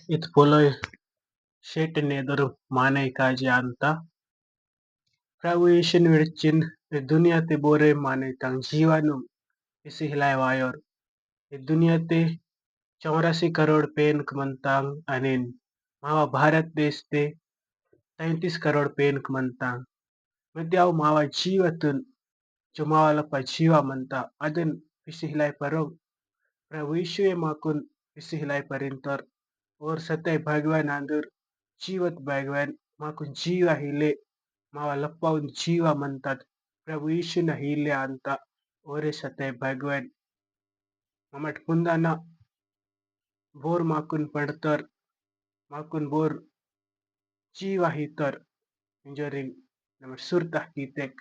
It poloi shet neder manai kaji anta. Prawishin wirchin e dunia te bore manai tang jiwanum isi hilai wayor. E dunia te 84 crore पेन कमंतांग अनिन मावा भारत देश ते 33 करोड पेन कमंतांग मध्याव मावा जीवतुन जो मावा लपा जीवा मंता अदन पिसी हिलाई परम प्रविश्वे माकुन पिसी हिलाई परिंतर और सत्य भगवान अंदर जीवत भगवान माकुन जीवा हिले मावा लप्पाउन जीवा मंतात प्रभु यीशु न हिले अंता ओरे सत्य भगवान ममट पुंदाना बोर माकुन पडतर माकुन बोर जीवा हितर इंजरिंग नमट सुरता हितेक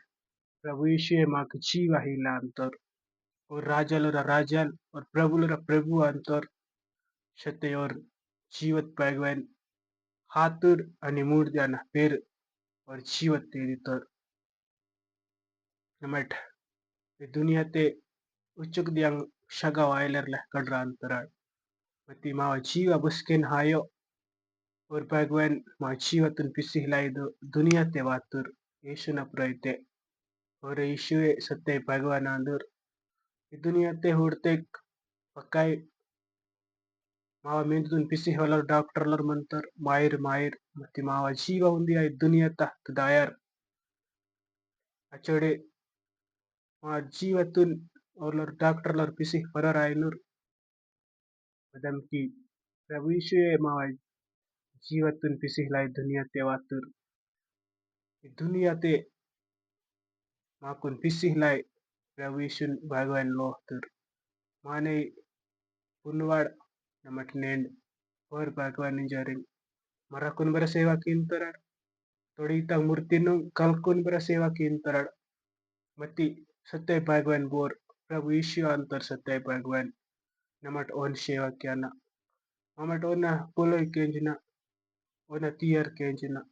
प्रभु यीशु माक जीवा हिला अंतर और राजल और प्रभु अंतर सत्य और जीवत भगवान हातुर आणि मूर्द्याना पेर और जीवत तेरी तर नमट दुनिया ते उच्चक दियांग शगा वायलर लह कडरा अंतराळ मती मावा जीवा बुस्केन हायो और भगवान मा जीवतुन पिसी हिलाई दो दुनिया ते वातुर यीशु न प्रयते और यीशु सत्य भगवान अंदर दुनिया ते हुडतेक पकाय मावा मेंदुन पिसी हलर डॉक्टरलर मंतर मायर मती मावा जीवा उंदी आई दुनिया ता दायर अचोडे मा जीवतुन और डॉक्टरलर पिसी फरर आयनुर मदम की प्रभु यीशु मावा जीवतुन पिसी हिलाई दुनिया ते वातुर दुनिया ते माकुन पिसी हिलाई प्रभु यीशु भगवान लोहतुर माने पुनवाड नमट नेंड और भगवान इंजरिंग मराकुन बरा सेवा किंतरड थोड़ी तंग मूर्तिनु कलकुन बरा सेवा किंतरड मती सत्य भगवान बोर प्रभु यीशु अंतर सत्य भगवान नमट ओन सेवा कियाना ममट ओना पोलोय केंजना ओना तियर केंजना